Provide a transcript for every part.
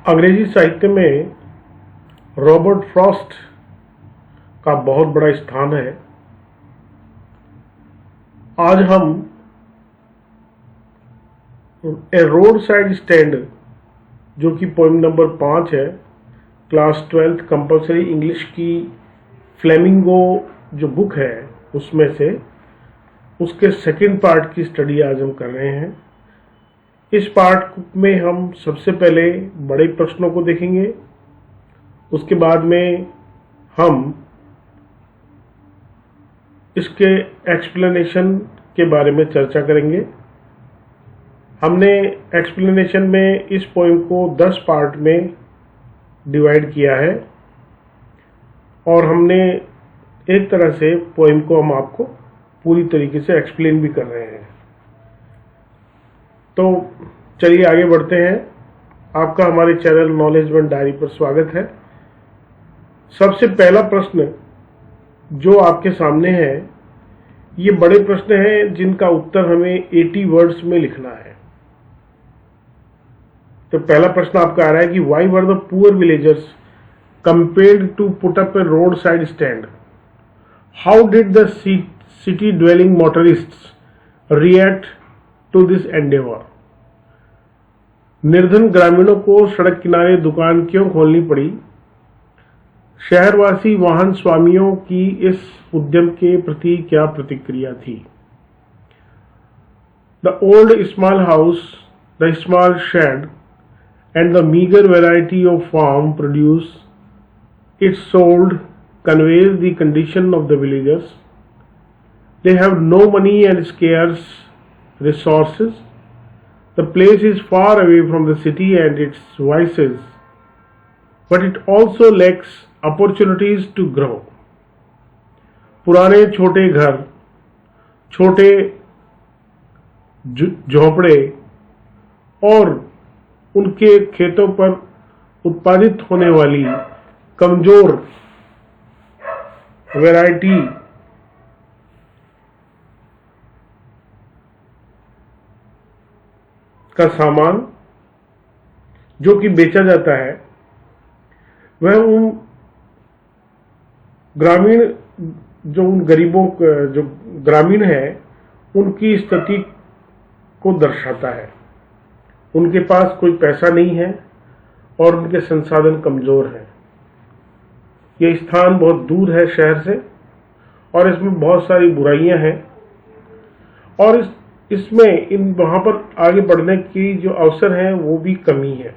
अंग्रेजी साहित्य में रॉबर्ट फ्रॉस्ट का बहुत बड़ा स्थान है। आज हम ए रोड साइड स्टैंड, जो कि पोएम नंबर 5 है, क्लास 12th कंपलसरी इंग्लिश की फ्लेमिंगो जो बुक है उसमें से उसके सेकंड पार्ट की स्टडी आज हम कर रहे हैं। इस पार्ट में हम सबसे पहले बड़े प्रश्नों को देखेंगे, उसके बाद में हम इसके एक्सप्लेनेशन के बारे में चर्चा करेंगे। हमने एक्सप्लेनेशन में इस पोएम को 10 पार्ट में डिवाइड किया है और हमने एक तरह से पोएम को हम आपको पूरी तरीके से एक्सप्लेन भी कर रहे हैं। तो चलिए आगे बढ़ते हैं। आपका हमारे चैनल नॉलेज वन डायरी पर स्वागत है। सबसे पहला प्रश्न जो आपके सामने है, ये बड़े प्रश्न हैं जिनका उत्तर हमें 80 वर्ड्स में लिखना है। तो पहला प्रश्न आपका आ रहा है कि why were the poor villagers compelled to put up a road side stand? How did the city dwelling motorists react to this endeavour? निर्धन ग्रामीणों को सड़क किनारे दुकान क्यों खोलनी पड़ी? शहरवासी वाहन स्वामियों की इस उद्यम के प्रति क्या प्रतिक्रिया थी? The old small house, the small shed and the meager variety of farm produce it sold conveys the condition of the villagers. They have no money and scarce resources. The place is far away from the city and its vices, but it also lacks opportunities to grow. पुराने छोटे घर, छोटे झोंपड़े और उनके खेतों पर उत्पादित होने वाली कमजोर वैरायटी का सामान जो कि बेचा जाता है, वह उन ग्रामीण जो उन गरीबों जो ग्रामीण है उनकी स्थिति को दर्शाता है। उनके पास कोई पैसा नहीं है और उनके संसाधन कमजोर हैं। यह स्थान बहुत दूर है शहर से और इसमें बहुत सारी बुराइयां हैं और इसमें इन वहां पर आगे बढ़ने की जो अवसर हैं वो भी कमी है।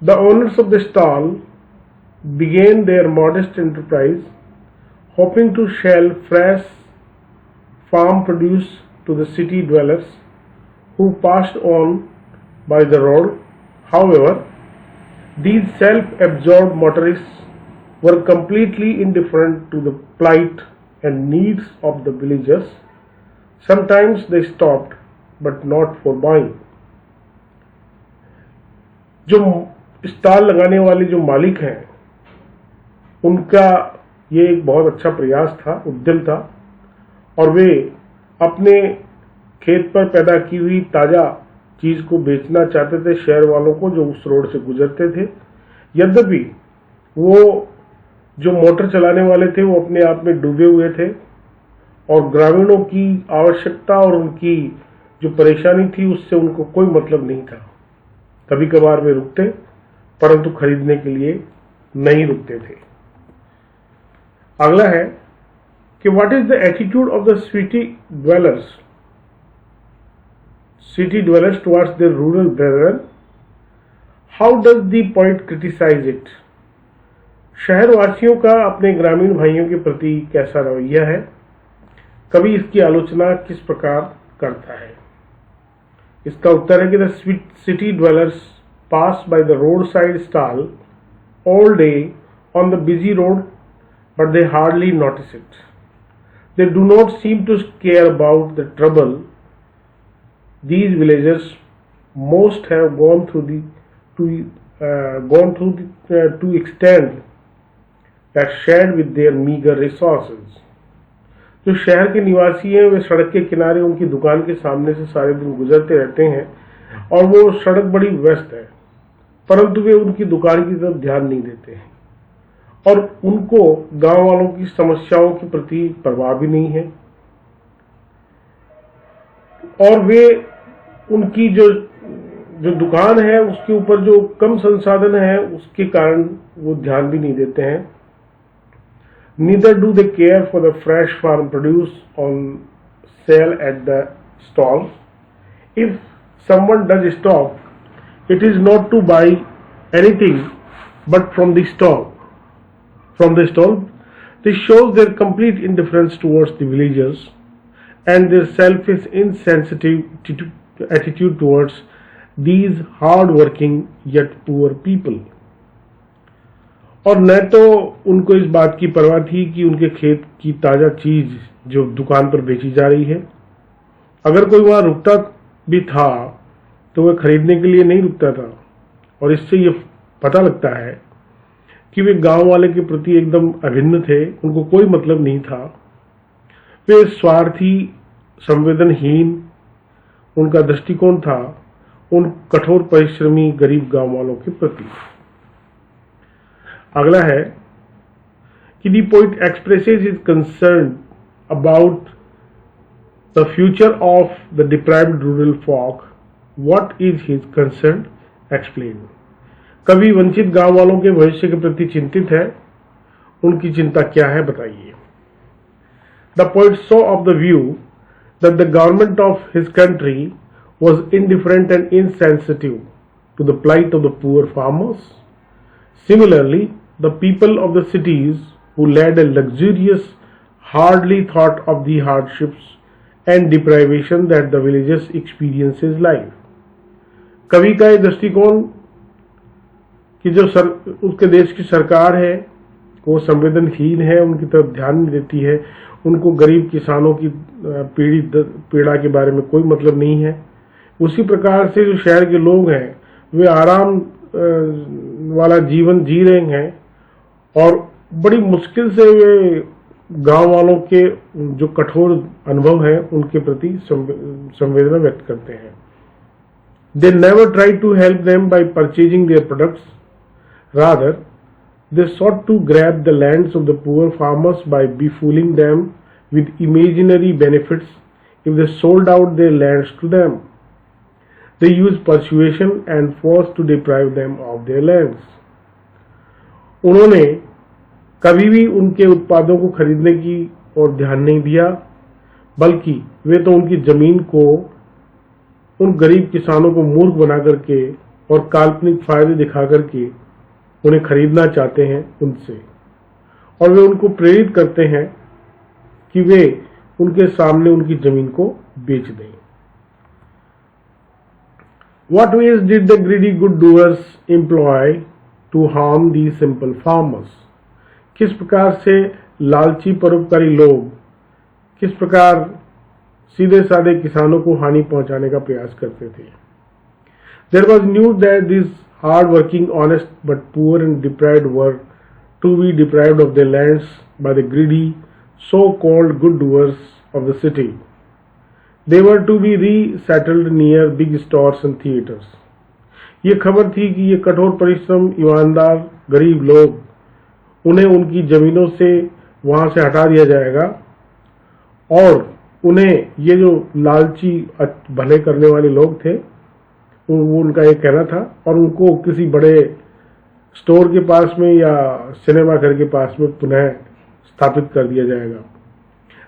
The owners of the stall began their modest enterprise, hoping to sell fresh farm produce to the city dwellers who passed on by the road. However, these self-absorbed motorists were completely indifferent to the plight and needs of the villagers. Sometimes they stopped, but not for buying. जो stall लगाने वाले जो मालिक हैं, उनका ये एक बहुत अच्छा प्रयास था, उद्यम था, और वे अपने खेत पर पैदा की हुई ताजा चीज को बेचना चाहते थे शहर वालों को जो उस रोड से गुजरते थे। यद्यपि वो जो मोटर चलाने वाले थे वो अपने आप में डूबे हुए थे और ग्रामीणों की आवश्यकता और उनकी जो परेशानी थी उससे उनको कोई मतलब नहीं था। कभी कभार वे रुकते, परंतु खरीदने के लिए नहीं रुकते थे। अगला है कि what is the attitude of the city dwellers towards their rural brethren? How does the poet criticize it? शहरवासियों का अपने ग्रामीण भाइयों के प्रति कैसा रवैया है? कवि इसकी आलोचना किस प्रकार करता है? इसका उत्तर है कि the city dwellers pass by the roadside stall all day on the busy road, but they hardly notice it. They do not seem to care about the trouble these villagers most have gone through to extend that shared with their meager resources. जो शहर के निवासी हैं वे सड़क के किनारे उनकी दुकान के सामने से सारे दिन गुजरते रहते हैं और वो सड़क बड़ी व्यस्त है परंतु वे उनकी दुकान की तरफ ध्यान नहीं देते हैं और उनको गांव वालों की समस्याओं के प्रति परवाह भी नहीं है, और वे उनकी जो दुकान है उसके ऊपर जो कम संसाधन है उसके कारण वो ध्यान भी नहीं देते हैं। Neither do they care for the fresh farm produce on sale at the stall. If someone does stop, it is not to buy anything but from the stall. This shows their complete indifference towards the villagers and their selfish, insensitive attitude towards these hard-working yet poor people. और न तो उनको इस बात की परवाह थी कि उनके खेत की ताजा चीज जो दुकान पर बेची जा रही है, अगर कोई वहां रुकता भी था तो वह खरीदने के लिए नहीं रुकता था। और इससे ये पता लगता है कि वे गांव वाले के प्रति एकदम अभिन्न थे, उनको कोई मतलब नहीं था। वे स्वार्थी, संवेदनहीन उनका दृष्टिकोण था उन कठोर परिश्रमी गरीब गांव वालों के प्रति। अगला है कि the poet expresses his concern about the future of the deprived rural folk. What is his concern? Explain. कवि वंचित गांव वालों के भविष्य के प्रति चिंतित है, उनकी चिंता क्या है बताइए। The poet saw of the view that the government of his country was indifferent and insensitive to the plight of the poor farmers. Similarly, the people of the cities who led a luxurious hardly thought of the hardships and deprivation that the villages experiences life. कवि का ये दृष्टिकोण कि जो उसके देश की सरकार है वो संवेदनहीन है, उनकी तरफ ध्यान नहीं देती है, उनको गरीब किसानों की पीड़ा के बारे में कोई मतलब नहीं है। उसी प्रकार से जो शहर के लोग हैं वे आराम वाला जीवन जी रहे हैं और बड़ी मुश्किल से वे गांव वालों के जो कठोर अनुभव है उनके प्रति संवेदना व्यक्त करते हैं। They never tried to help them by purchasing their products. Rather, they sought to grab the lands of the poor farmers by befooling them with imaginary benefits if they sold out their lands to them. They used persuasion and force to deprive them of their lands. उन्होंने कभी भी उनके उत्पादों को खरीदने की ओर ध्यान नहीं दिया, बल्कि वे तो उनकी जमीन को उन गरीब किसानों को मूर्ख बना करके और काल्पनिक फायदे दिखा करके उन्हें खरीदना चाहते हैं उनसे, और वे उनको प्रेरित करते हैं कि वे उनके सामने उनकी जमीन को बेच दें। What ways did the greedy good doers employ to harm these simple farmers? किस प्रकार से लालची परोपकारी लोग किस प्रकार सीधे साधे किसानों को हानि पहुंचाने का प्रयास करते थे। There was news that these hard-working, honest but poor and deprived were to be deprived of their lands by the greedy, so-called good doers of the city. They were to be resettled near big stores and theaters. ये खबर थी कि ये कठोर परिश्रम ईमानदार गरीब लोग उन्हें उनकी जमीनों से वहां से हटा दिया जाएगा और उन्हें ये जो लालची भले करने वाले लोग थे वो उनका ये कहना था और उनको किसी बड़े स्टोर के पास में या सिनेमा घर के पास में पुनः स्थापित कर दिया जाएगा।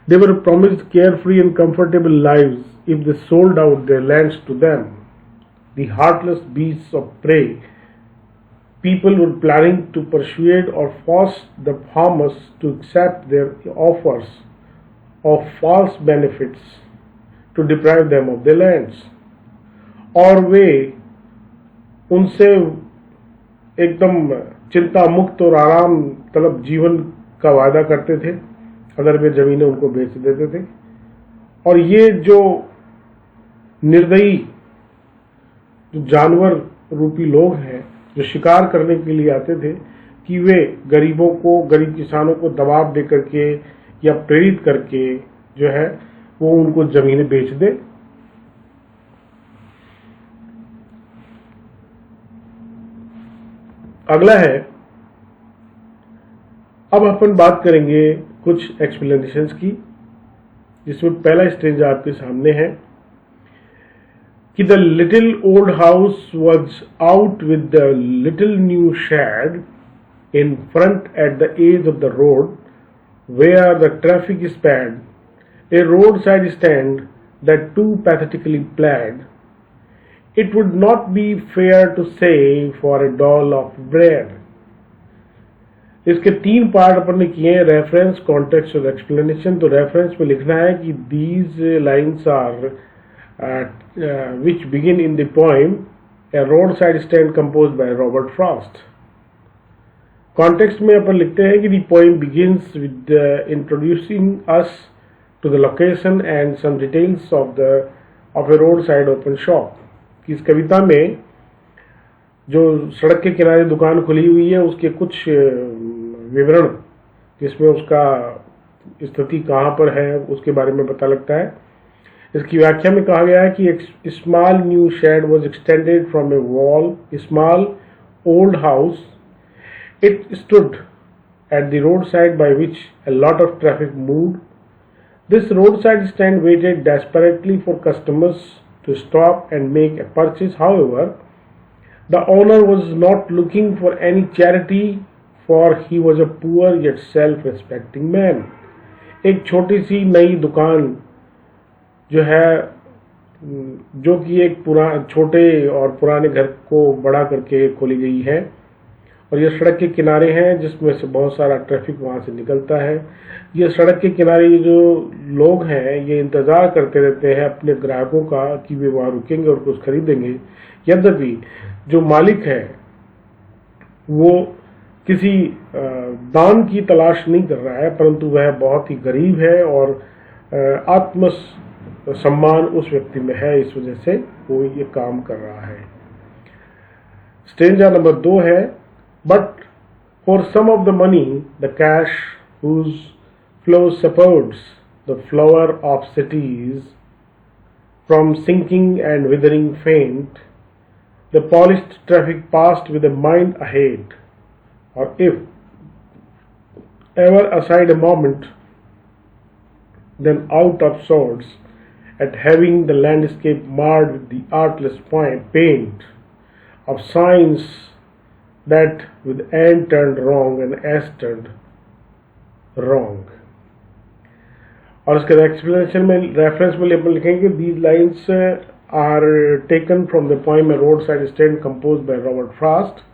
They were promised carefree and comfortable lives if they sold out their lands to them. The heartless beasts of prey, people were planning to persuade or force the farmers to accept their offers of false benefits to deprive them of their lands. और वे उनसे एकदम चिंता मुक्त और आराम तलब जीवन का वादा करते थे अगर वे जमीनें उनको बेच देते थे। और ये जो निर्दयी जो जानवर रूपी लोग हैं जो शिकार करने के लिए आते थे कि वे गरीबों को गरीब किसानों को दबाव दे करके या प्रेरित करके जो है वो उनको जमीनें बेच दे। अगला है, अब अपन बात करेंगे कुछ एक्सप्लेनेशंस की, जिसमें पहला स्टेज आपके सामने है कि the little old house was out with the little new shed in front at the edge of the road where the traffic is bad, a roadside stand that too pathetically plaid. It would not be fair to say for a doll of bread. इसके 3 part अपन ने किए हैं, reference, context और explanation. तो reference में लिखना है कि these lines are which begin in the poem A Roadside Stand composed by Robert Frost. Context में अपन लिखते हैं कि the poem begins with introducing us to the location and some details of a road side open shop. कि इस कविता में जो सड़क के किनारे दुकान खुली हुई है उसके कुछ विवरण, जिसमें उसका स्थिति कहाँ पर है उसके बारे में पता लगता है। इसकी व्याख्या में कहा गया है कि एक small new shed was extended from a wall small old house. It stood at the roadside by which a lot of traffic moved. This roadside stand waited desperately for customers to stop and make a purchase. However, the owner was not looking for any charity, for he was a poor yet self-respecting man. एक छोटी सी नई दुकान जो है, जो कि एक छोटे और पुराने घर को बड़ा करके खोली गई है, और ये सड़क के किनारे हैं जिसमें से बहुत सारा ट्रैफिक वहाँ से निकलता है। ये सड़क के किनारे ये जो लोग हैं ये इंतज़ार करते रहते हैं अपने ग्राहकों का कि वे वहाँ रुकेंगे और कुछ खरीदेंगे। यद्यपि जो मालिक है वो किसी दान की तलाश नहीं कर रहा है, परंतु वह बहुत ही गरीब है और आत्म सम्मान उस व्यक्ति में है, इस वजह से वो ये काम कर रहा है। स्टेंजा नंबर 2 है, but for some of the money, the cash whose flow supports the flower of cities from sinking and withering faint, the polished traffic passed with a mind ahead, or if ever aside a moment, then out of sorts at having the landscape marred with the artless paint of signs that with N turned wrong and S turned wrong. और इसके explanation में reference में लिखेंगे these lines are taken from the poem A Roadside Stand composed by Robert Frost.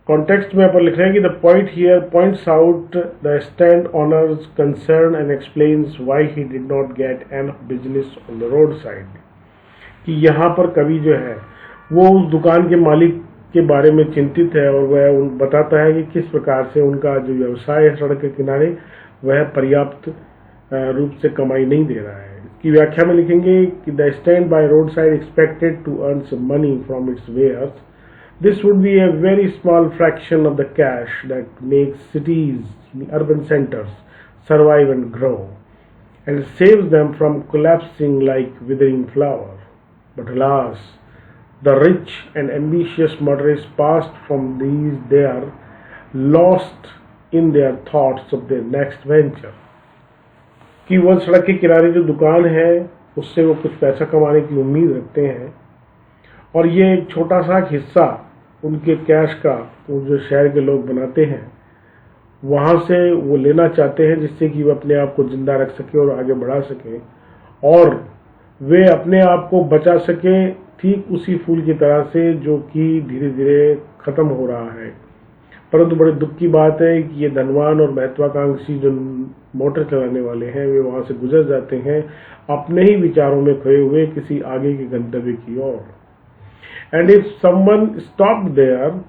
Context में अपन लिख रहे हैं कि the poet here points out the stand owner's concern and explains why he did not get enough business on the roadside. कि यहाँ पर कवि जो है वो उस दुकान के मालिक के बारे में चिंतित है और वह बताता है कि किस प्रकार से उनका जो व्यवसाय है सड़क के किनारे वह पर्याप्त रूप से कमाई नहीं दे रहा है। इसकी व्याख्या में लिखेंगे कि the stand by road side expected to earn some money from its wares. This would be a very small fraction of the cash that makes cities urban centres survive and grow and saves them from collapsing like withering flower. But alas, the rich and ambitious motorists passed from these there, lost in their thoughts of their next venture. कि वो सड़क के किनारे जो दुकान है उससे वो कुछ पैसा कमाने की उम्मीद रखते हैं, और ये एक छोटा सा हिस्सा उनके कैश का वो जो शहर के लोग बनाते हैं वहाँ से वो लेना चाहते हैं, जिससे कि वो अपने आप को जिंदा रख सके और आगे बढ़ा सके और वे अपने आप को बचा सके, ठीक उसी फूल की तरह से जो कि धीरे धीरे खत्म हो रहा है। परंतु बड़े दुख की बात है कि ये धनवान और महत्वाकांक्षी जो मोटर चलाने वाले हैं वे वहाँ से गुजर जाते हैं अपने ही विचारों में खोए हुए किसी आगे के गंतव्य की ओर। And if someone stopped there,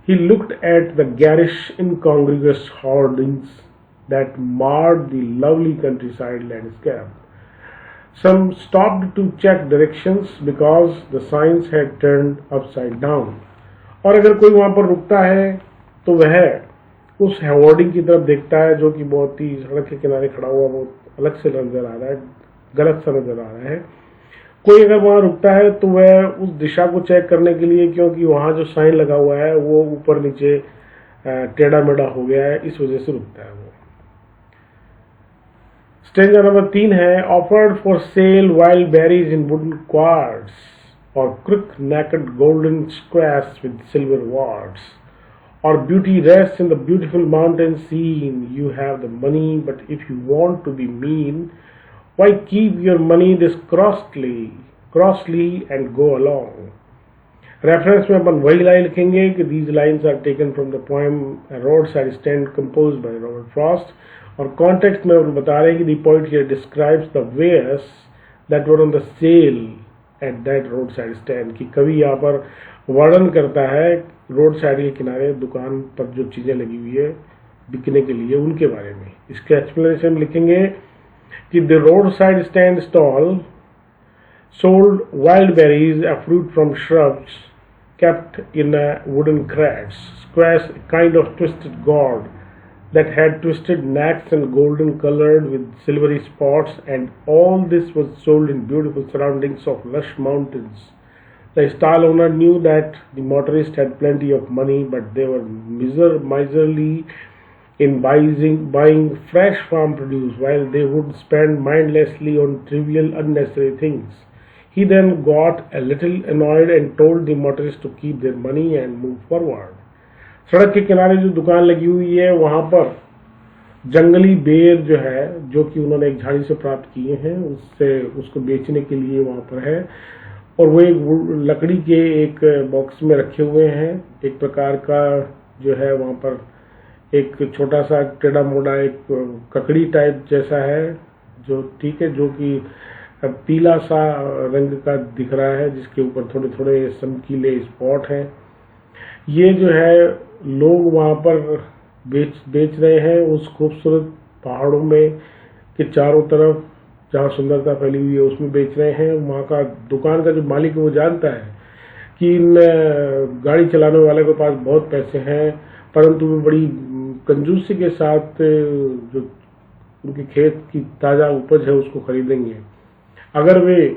he looked at the garish, incongruous hoardings that marred the lovely countryside landscape. Some stopped to check directions because the signs had turned upside down. और अगर कोई वहाँ पर रुकता है तो वह उस होर्डिंग की तरफ देखता है जो कि बहुत ही सड़क के किनारे खड़ा हुआ बहुत अलग से नजर आ रहा है, गलत सा नजर आ रहा है। कोई अगर वहां रुकता है तो वह उस दिशा को चेक करने के लिए, क्योंकि वहां जो साइन लगा हुआ है वो ऊपर नीचे टेढ़ा मेढ़ा हो गया है, इस वजह से रुकता है वो। स्टेंजा नंबर 3 है, offered for sale wild berries in wooden quarts और crook necked golden squash with silver warts or beauty rests in the beautiful mountain scene. You have the money, but if you want to be mean, why keep your money this crossly and go along? Reference में अपन वही line लिखेंगे कि these lines are taken from the poem A Roadside Stand composed by Robert Frost, और context में अपन बता रहे हैं कि the poet here describes the wares that were on the sale at that roadside stand, कि कवि यहाँ पर वर्णन करता है रोड साइड के किनारे दुकान पर जो चीजें लगी हुई है बिकने के लिए उनके बारे में। इसके एक्सप्लेनेशन लिखेंगे कि the road side stand stall sold wild berries, a fruit from shrubs kept in wooden crates, squares, a kind of twisted gourd that had twisted necks and golden colored with silvery spots, and all this was sold in beautiful surroundings of lush mountains. The stall owner knew that the motorists had plenty of money, but they were miserly in buying fresh farm produce, while they would spend mindlessly on trivial, unnecessary things. He then got a little annoyed and told the motorists to keep their money and move forward. सड़क के किनारे जो दुकान लगी हुई है वहां पर जंगली बेर जो है, जो कि उन्होंने एक झाड़ी से प्राप्त किए हैं, उससे उसको बेचने के लिए वहां पर है, और वो एक लकड़ी के एक बॉक्स में रखे हुए हैं। एक प्रकार का जो है वहां पर एक छोटा सा टेढ़ा मोड़ा एक ककड़ी टाइप जैसा है, जो ठीक है, जो कि पीला सा रंग का दिख रहा है, जिसके ऊपर थोड़े थोड़े चमकीले स्पॉट हैं। ये जो है लोग वहां पर बेच रहे हैं उस खूबसूरत पहाड़ों में के चारों तरफ जहाँ सुंदरता फैली हुई है उसमें बेच रहे हैं। वहाँ का दुकान का जो मालिक है वो जानता है कि इन गाड़ी चलाने वाले के पास बहुत पैसे हैं, परंतु वे बड़ी कंजूसी के साथ जो उनके खेत की ताज़ा उपज है उसको खरीदेंगे। अगर वे,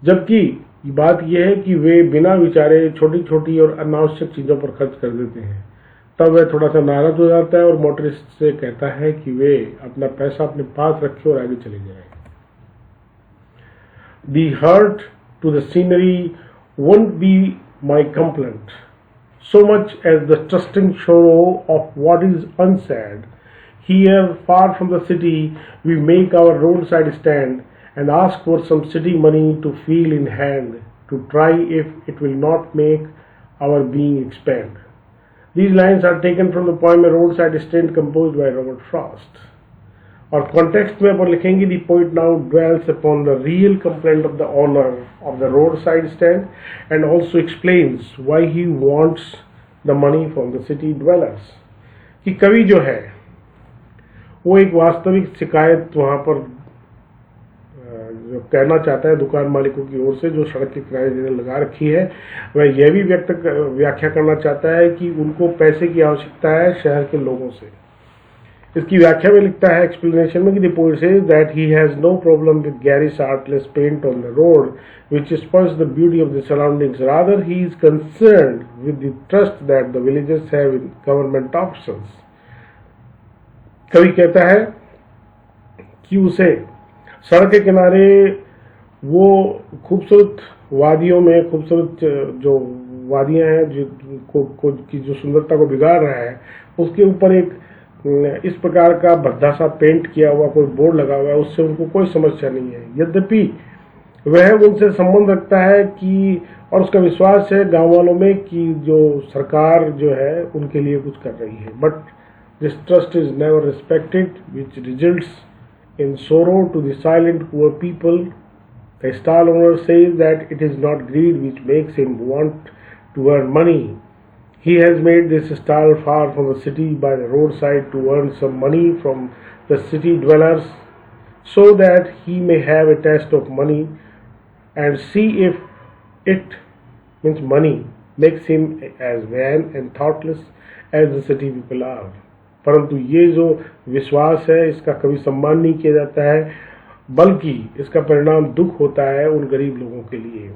जबकि बात यह है कि वे बिना विचारे छोटी छोटी और अनावश्यक चीज़ों पर खर्च कर देते हैं, तब वह थोड़ा सा नाराज हो जाता है और मोटरिस्ट से कहता है कि वे अपना पैसा अपने पास रखे और आगे चले जाए। The hurt to the scenery won't be my complaint, so much as the trusting sorrow of what is unsaid. Here, far from the city, we make our roadside stand and ask for some city money to feel in hand, to try if it will not make our being expand. These lines are taken from the poem A Roadside Stand composed by Robert Frost. और context में अपन लिखेंगे the poet now dwells upon the real complaint of the owner of the roadside stand and also explains why he wants the money from the city dwellers. कि कवि जो है वो एक वास्तविक शिकायत वहां पर जो कहना चाहता है दुकान मालिकों की ओर से, जो सड़क के किनारे जिन्हें लगा रखी है, वह यह भी व्याख्या करना चाहता है कि उनको पैसे की आवश्यकता है शहर के लोगों से। इसकी व्याख्या में लिखता है एक्सप्लेनेशन में कि the poet says that he has no problem with garish artless paint on the road which spoils the beauty of the surroundings, rather he is concerned with the trust that the villagers have in government officers. कवि कहता है कि उसे सड़क के किनारे वो खूबसूरत वादियों में, खूबसूरत जो वादियां हैं की जो सुंदरता को बिगाड़ रहा है, उसके ऊपर एक इस प्रकार का भद्दा सा पेंट किया हुआ कोई बोर्ड लगा हुआ है, उससे उनको कोई समस्या नहीं है। यद्यपि वह उनसे संबंध रखता है कि, और उसका विश्वास है गांव वालों में कि जो सरकार जो है उनके लिए कुछ कर रही है, but this trust is never respected which results in sorrow to the silent poor people. The stall owner says that it is not greed which makes him want to earn money. He has made this stall far from the city by the roadside to earn some money from the city dwellers, so that he may have a taste of money and see if it means money makes him as vain and thoughtless as the city people are. परंतु ये जो विश्वास है इसका कभी सम्मान नहीं किया जाता है, बल्कि इसका परिणाम दुख होता है उन गरीब लोगों के लिए।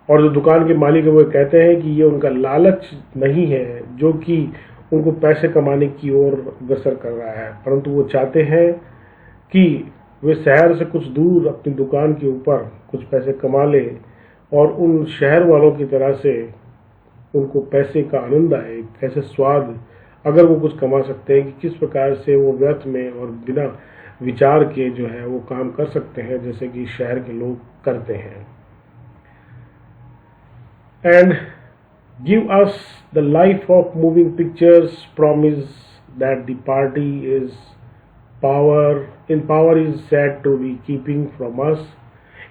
और जो दुकान के मालिक है वो कहते हैं कि ये उनका लालच नहीं है जो कि उनको पैसे कमाने की ओर अग्रसर कर रहा है, परंतु वो चाहते हैं कि वे शहर से कुछ दूर अपनी दुकान के ऊपर कुछ पैसे कमा ले और उन शहर वालों की तरह से उनको पैसे का आनंद आए, कैसे स्वाद अगर वो कुछ कमा सकते हैं कि किस प्रकार से वो व्यर्थ में और बिना विचार के जो है वो काम कर सकते हैं जैसे कि शहर के लोग करते हैं। And give us the life of moving pictures promise that the party is power is said to be keeping from us.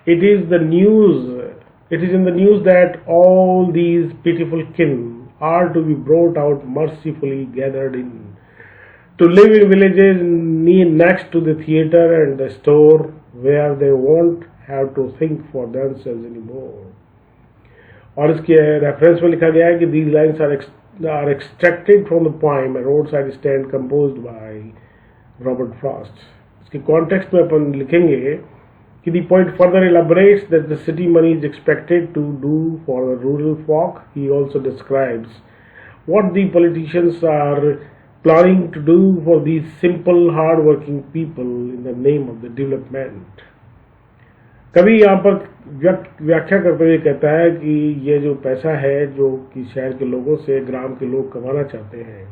It is in the news that all these pitiful kin are to be brought out mercifully gathered in, to live in villages next to the theater and the store where they won't have to think for themselves anymore. और इसके reference में लिखा गया है कि these lines are extracted from the poem A Roadside Stand composed by Robert Frost. इसके context में अपन लिखेंगे कि the point further elaborates that the city money is expected to do for the rural folk. He also describes what the politicians are planning to do for these simple hard-working people in the name of the development. कवि यहाँ पर व्याख्या करते हुए कहता है कि ये जो पैसा है जो कि शहर के लोगों से ग्राम के लोग कमाना चाहते हैं,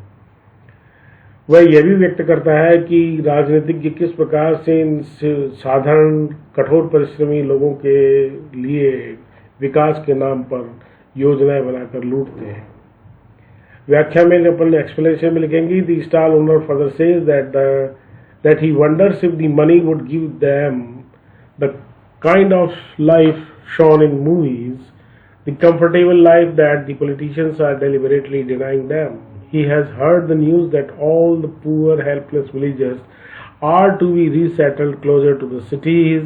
वह यह भी व्यक्त करता है कि राजनीतिज्ञ किस प्रकार से इन साधारण कठोर परिश्रमी लोगों के लिए विकास के नाम पर योजनाएं बनाकर लूटते हैं। व्याख्या में अपन एक्सप्लेनेशन में लिखेंगे the stall owner further says that he wonders if the money would give them the kind of life shown in movies, the comfortable life that the politicians are deliberately denying them. He has heard the news that all the poor, helpless villagers are to be resettled closer to the cities,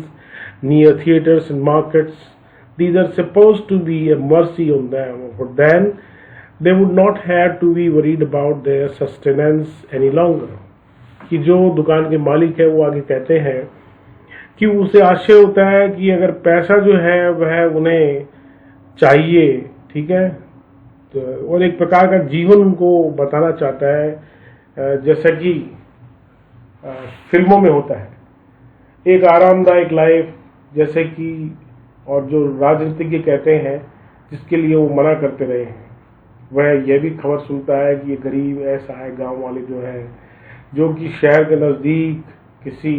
near theaters and markets. These are supposed to be a mercy on them, for then they would not have to be worried about their sustenance any longer. कि जो दुकान के मालिक है वो आगे कहते हैं कि उसे आश्चर्य होता है कि अगर पैसा जो है वह उन्हें चाहिए, ठीक है, और एक प्रकार का जीवन उनको बताना चाहता है जैसा कि फिल्मों में होता है, एक आरामदायक लाइफ जैसे कि, और जो राजनीतिज्ञ कहते हैं जिसके लिए वो मना करते रहे हैं, वह यह भी खबर सुनता है कि ये गरीब ऐसा है गांव वाले जो है जो कि शहर के नज़दीक किसी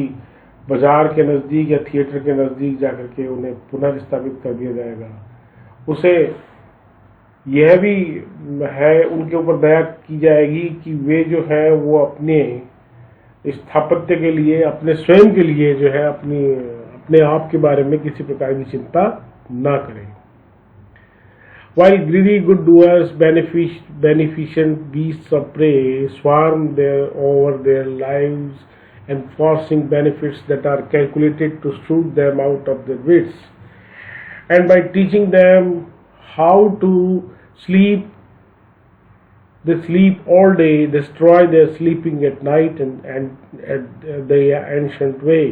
बाजार के नज़दीक या थिएटर के नज़दीक जाकर के उन्हें पुनः स्थापित कर दिया जाएगा। उसे यह भी है, उनके ऊपर दया की जाएगी कि वे जो है वो अपने स्थापत्य के लिए, अपने स्वयं के लिए जो है अपने आप के बारे में किसी प्रकार की चिंता ना करें। While greedy good doers, beneficent beasts of prey swarm over their lives and forcing benefits that are calculated to shoot them out of their wits, and by teaching them how to sleep, they sleep all day, destroy their sleeping at night and the ancient way.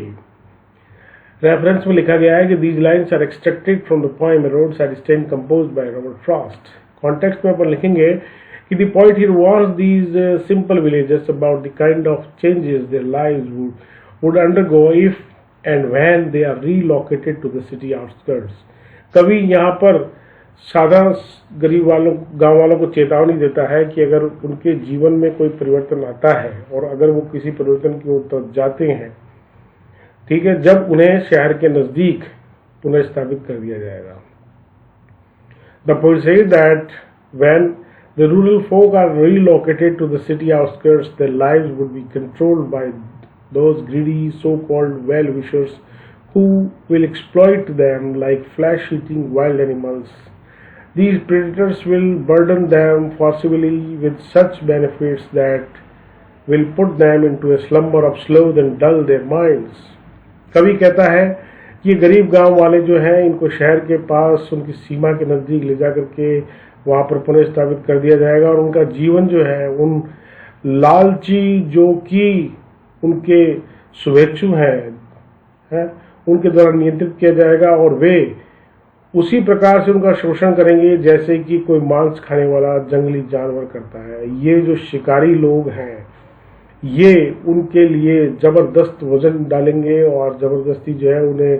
Reference में लिखा गया है कि these lines are extracted from the poem A Roadside Stand composed by Robert Frost. Context में अपन लिखेंगे कि the point here warns these simple villagers about the kind of changes their lives would undergo if and when they are relocated to the city outskirts. कवि यहाँ पर साधारण गरीब वालों, गांव वालों को चेतावनी देता है कि अगर उनके जीवन में कोई परिवर्तन आता है और अगर वो किसी परिवर्तन की ओर जाते हैं, ठीक है, जब उन्हें शहर के नजदीक पुनः स्थापित कर दिया जाएगा. The poet says that when the rural folk are relocated to the city outskirts, their lives would be controlled by those greedy so-called well-wishers who will exploit them like flesh-eating wild animals. These predators will burden them forcibly with such benefits that will put them into a slumber of sloth and dull their minds. कवि कहता है कि ये गरीब गांव वाले जो हैं, इनको शहर के पास उनकी सीमा के नज़दीक ले जा करके वहाँ पर पुनः स्थापित कर दिया जाएगा और उनका जीवन जो है उन लालची जो कि उनके शुभेच्छु हैं, हैं उनके द्वारा नियंत्रित किया जाएगा और वे उसी प्रकार से उनका शोषण करेंगे जैसे कि कोई मांस खाने वाला जंगली जानवर करता है। ये जो शिकारी लोग हैं ये उनके लिए जबरदस्त वजन डालेंगे और जबरदस्ती जो है उन्हें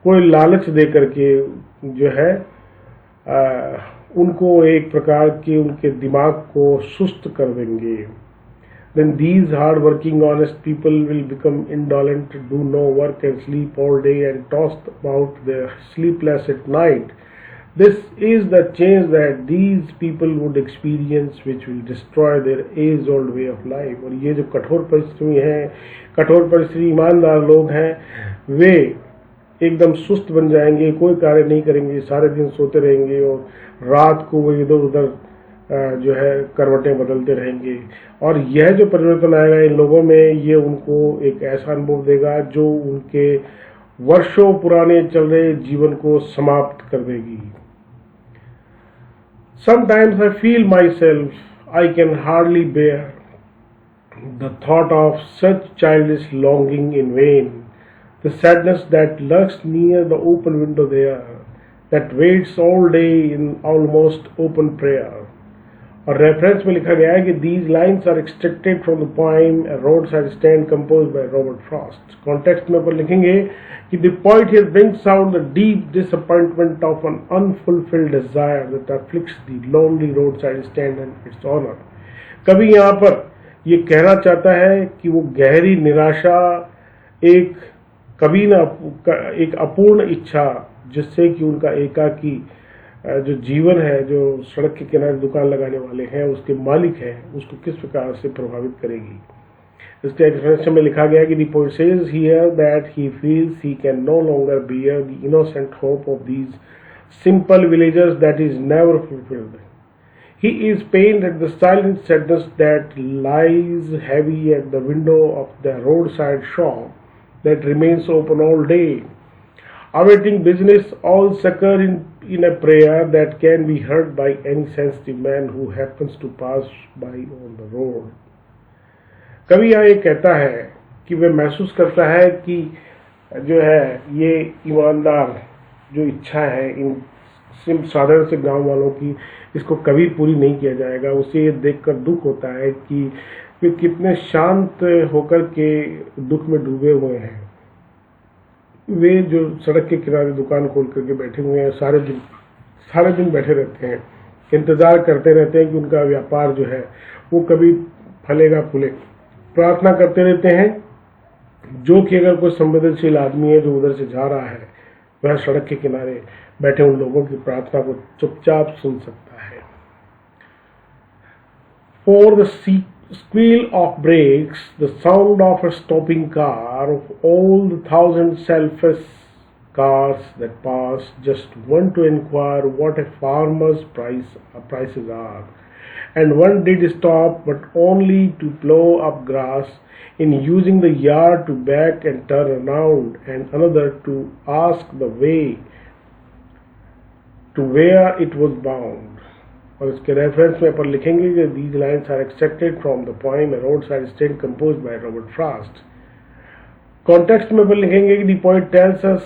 कोई लालच दे करके जो है उनको एक प्रकार के उनके दिमाग को सुस्त कर देंगे। Then these hard-working, honest people will become indolent, do no work and sleep all day and toss about their sleepless at night. This is the change that these people would experience, which will destroy their age-old way of life. और ये जो कठोर परिश्रमी हैं, कठोर परिश्रमी ईमानदार लोग हैं, वे एकदम सुस्त बन जाएंगे, कोई कार्य नहीं करेंगे, सारे दिन सोते रहेंगे और रात को वो इधर उधर जो है करवटें बदलते रहेंगे। और यह जो परिवर्तन आएगा इन लोगों में, ये उनको एक ऐसा अनुभव देगा जो उनके वर्षों पुराने चल रहे जीवन को समाप्त कर देगी। Sometimes I feel myself, I can hardly bear the thought of such childish longing in vain, the sadness that lurks near the open window there, that waits all day in almost open prayer. और reference में लिखा गया है कि these lines are extracted from the poem A Roadside Stand composed by Robert Frost. Context में पर लिखेंगे कि the poet here brings out the deep disappointment of an unfulfilled desire that afflicts the lonely roadside stand and its owner. कवि यहाँ पर ये कहना चाहता है कि वो गहरी निराशा, एक कभी ना एक अपूर्ण इच्छा जिससे कि उनका एकाकी जो जीवन है, जो सड़क के किनारे दुकान लगाने वाले हैं उसके मालिक हैं, उसको किस प्रकार से प्रभावित करेगी। इसके एक्सप्लेनेशन में लिखा गया कि the poet says here that he feels he can no longer bear the innocent hope of these simple villagers that is never fulfilled. He is pained at the silent sadness that lies heavy at the window of the roadside shop that remains open all day, awaiting business, all succor in a prayer that can be heard by any sensitive man who happens to pass by on the road. कवि यहाँ ये कहता है कि वह महसूस करता है कि जो है ये ईमानदार जो इच्छा है इन साधारण से गांव वालों की, इसको कभी पूरी नहीं किया जाएगा। उसे ये देखकर दुख होता है कि वे कितने शांत होकर के दुख में डूबे हुए हैं। वे जो सड़क के किनारे दुकान खोल करके बैठे हुए हैं, सारे दिन बैठे रहते हैं, इंतजार करते रहते हैं कि उनका व्यापार जो है वो कभी फलेगा फूले, प्रार्थना करते रहते हैं जो कि अगर कोई संवेदनशील आदमी है जो उधर से जा रहा है वह सड़क के किनारे बैठे उन लोगों की प्रार्थना को चुपचाप सुन सकता है। For the squeal of brakes, the sound of a stopping car, of all the thousand selfish cars that pass, just one to inquire what a farmer's prices are, and one did stop, but only to plow up grass, in using the yard to back and turn around, and another to ask the way to where it was bound. और इसके reference में पर लिखेंगे कि these lines are extracted from the poem A Roadside Stand composed by Robert Frost. Context में पर लिखेंगे कि the poet tells us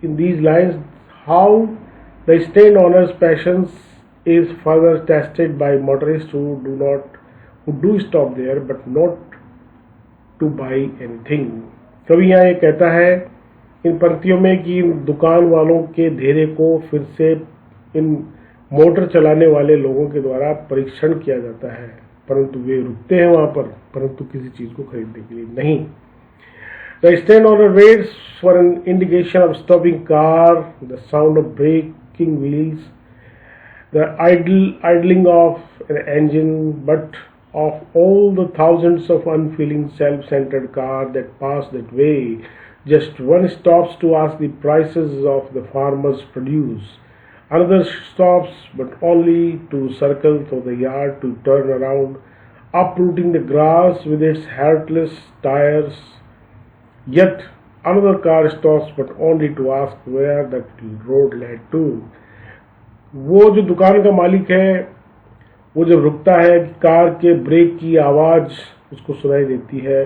in these lines how the stand owner's patience is further tested by motorists who do stop there but not to buy anything. कवि यहाँ ये कहता है इन पंक्तियों में कि दुकान वालों के धेरे को फिर से इन मोटर चलाने वाले लोगों के द्वारा परीक्षण किया जाता है, परंतु वे रुकते हैं वहां पर, परंतु किसी चीज को खरीदने के लिए नहीं। The stand owner waits for an indication of stopping car, the sound of braking wheels, the idling of an engine, but of all the thousands of unfeeling self-centered cars that pass that way, just one stops to ask the prices of the farmer's produce. Another stops, but only to circle through the yard to turn around, uprooting the grass with its heartless tires. Yet another car stops, but only to ask where the road led to. वो जो दुकान का मालिक है वो जब रुकता है कि कार के ब्रेक की आवाज़ उसको सुनाई देती है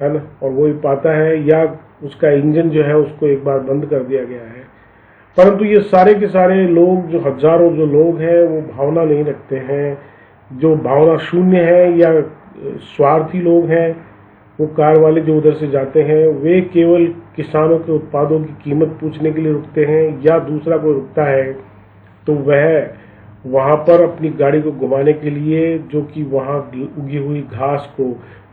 ना, और वो ही पाता है, या उसका इंजन जो है उसको एक बार बंद कर दिया गया है। परंतु ये सारे के सारे लोग, जो हजारों जो लोग हैं, वो भावना नहीं रखते हैं, जो भावना शून्य है या स्वार्थी लोग हैं। वो कार वाले जो उधर से जाते हैं, वे केवल किसानों के उत्पादों की कीमत पूछने के लिए रुकते हैं, या दूसरा कोई रुकता है तो वह वहां पर अपनी गाड़ी को घुमाने के लिए, जो कि वहां उगी हुई घास को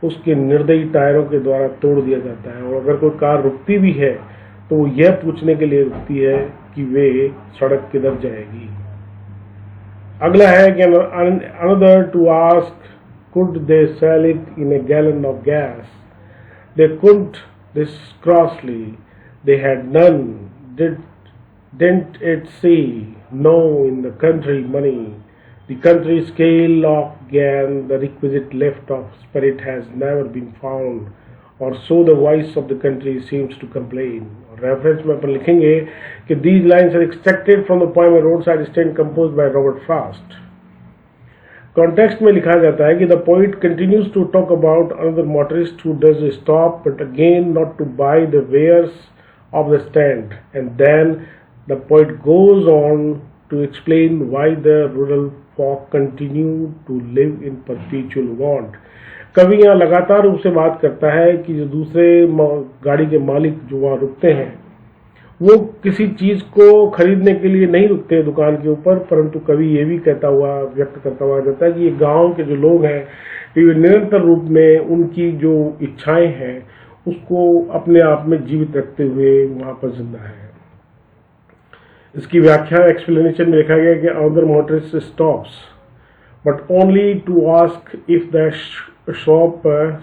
उसके निर्दयी टायरों के द्वारा तोड़ दिया जाता है। और अगर कोई कार रुकती भी है तो वो यह पूछने के लिए रुकती है कि वे सड़क किधर जाएगी। अगला है कि another to ask could they sell it in a gallon of gas? They couldn't this crossly. They had none. Didn't it see? No, in the country money. The country scale of gan, the requisite lift of spirit has never been found, or so the voice of the country seems to complain. Reference में अपन लिखेंगे कि these lines are extracted from the poem A Roadside Stand composed by Robert Frost. Context में लिखा जाता है कि the poet continues to talk about another motorist who does stop but again not to buy the wares of the stand, and then the poet goes on to explain why the rural folk continue to live in perpetual want. कवि यहाँ लगातार रूप से बात करता है कि जो दूसरे गाड़ी के मालिक जो वहां रुकते हैं, वो किसी चीज को खरीदने के लिए नहीं रुकते दुकान के ऊपर, परंतु कवि ये भी व्यक्त करता हुआ जाता है कि ये गांव के जो लोग हैं, ये निरंतर रूप में उनकी जो इच्छाएं हैं उसको अपने आप में जीवित रखते हुए वहां पर जिंदा है। इसकी व्याख्या एक्सप्लेनेशन में लिखा गया कि other motorist stops but only to ask if the shop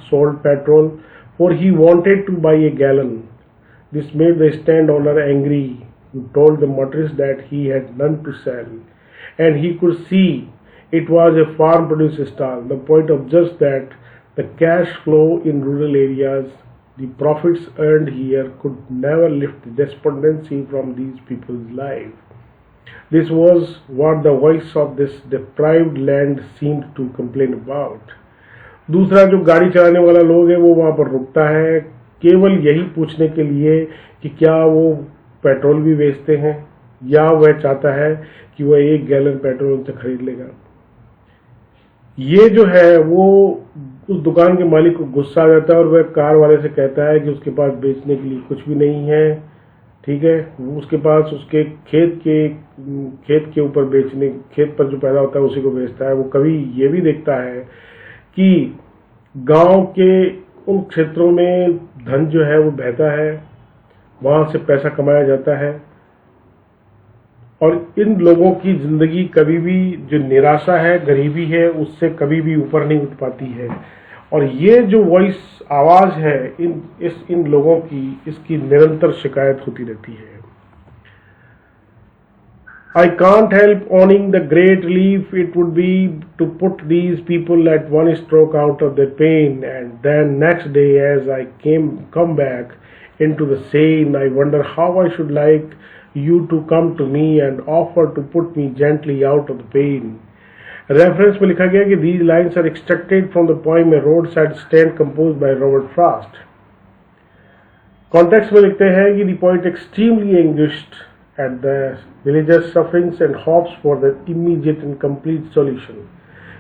sold petrol, for he wanted to buy a gallon. This made the stand owner angry, who told the motorist that he had none to sell, and he could see it was a farm produce stall. The poet observes that the cash flow in rural areas, the profits earned here, could never lift the despondency from these people's life. This was what the voice of this deprived land seemed to complain about. दूसरा जो गाड़ी चलाने वाला लोग है वो वहां पर रुकता है केवल यही पूछने के लिए कि क्या वो पेट्रोल भी बेचते हैं, या वह चाहता है कि वह 1 गैलन पेट्रोल उनसे खरीद लेगा। ये जो है वो उस दुकान के मालिक को गुस्सा आ जाता है और वह कार वाले से कहता है कि उसके पास बेचने के लिए कुछ भी नहीं है। ठीक है, उसके पास उसके खेत के ऊपर बेचने, खेत पर जो पैदा होता है उसी को बेचता है। वो कभी ये भी देखता है कि गांव के उन क्षेत्रों में धन जो है वो बहता है, वहां से पैसा कमाया जाता है, और इन लोगों की जिंदगी कभी भी जो निराशा है, गरीबी है, उससे कभी भी ऊपर नहीं उठ पाती है। और ये जो वॉइस, आवाज है इन लोगों की, इसकी निरंतर शिकायत होती रहती है। I can't help owning the great relief it would be to put these people at one stroke out of their pain, and then next day as I come back into the scene, I wonder how I should like you to come to me and offer to put me gently out of the pain. Reference में लिखा गया कि these lines are extracted from the poem A Roadside Stand composed by Robert Frost. Context में लिखते हैं कि the poet extremely anguished at the villagers' sufferings and hopes for the immediate and complete solution.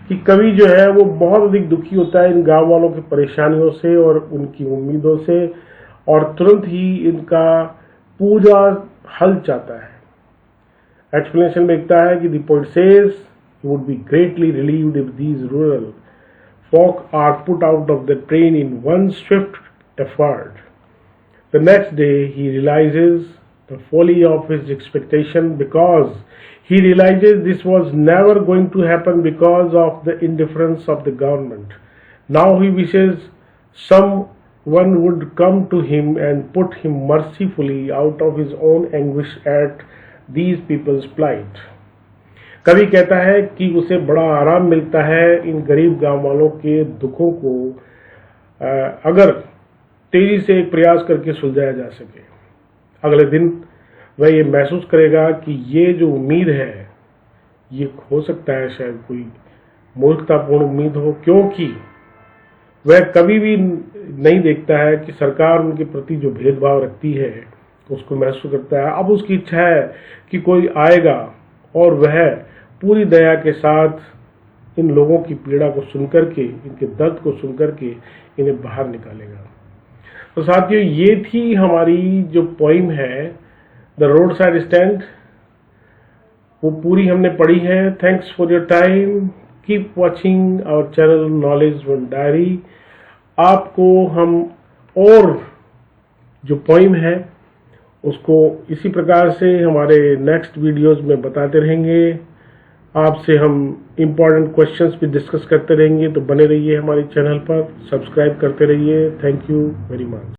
कि कवि जो है वो बहुत अधिक दुखी होता है इन गांव वालों की परेशानियों से और उनकी उम्मीदों से, और तुरंत ही इनका पूरा हल चाहता है। एक्सप्लेनेशन में लिखता है कि the poet says he would be greatly relieved if these rural folk are put out of the train in one swift effort. The next day he realizes the folly of his expectation, because he realizes this was never going to happen because of the indifference of the government. Now he wishes someone would come to him and put him mercifully out of his own anguish at these people's plight. कवि कहता है कि उसे बड़ा आराम मिलता है इन गरीब गांव वालों के दुखों को अगर तेजी से एक प्रयास करके सुलझाया जा सके। अगले दिन वह ये महसूस करेगा कि ये जो उम्मीद है ये हो सकता है शायद कोई मूर्खतापूर्ण उम्मीद हो, क्योंकि वह कभी भी नहीं देखता है कि सरकार उनके प्रति जो भेदभाव रखती है उसको महसूस करता है। अब उसकी इच्छा है कि कोई आएगा और वह पूरी दया के साथ इन लोगों की पीड़ा को सुनकर के, इनके दर्द को सुनकर के इन्हें बाहर निकालेगा। तो साथियों, ये थी हमारी जो पोइम है द रोड साइड स्टैंड, वो पूरी हमने पढ़ी है। Thanks for your time, keep watching our channel Knowledge One Diary. आपको हम और जो पोइम है उसको इसी प्रकार से हमारे नेक्स्ट वीडियोस में बताते रहेंगे। आपसे हम इम्पोर्टेंट क्वेश्चंस भी डिस्कस करते रहेंगे, तो बने रहिए हमारे चैनल पर, सब्सक्राइब करते रहिए। Thank you very much.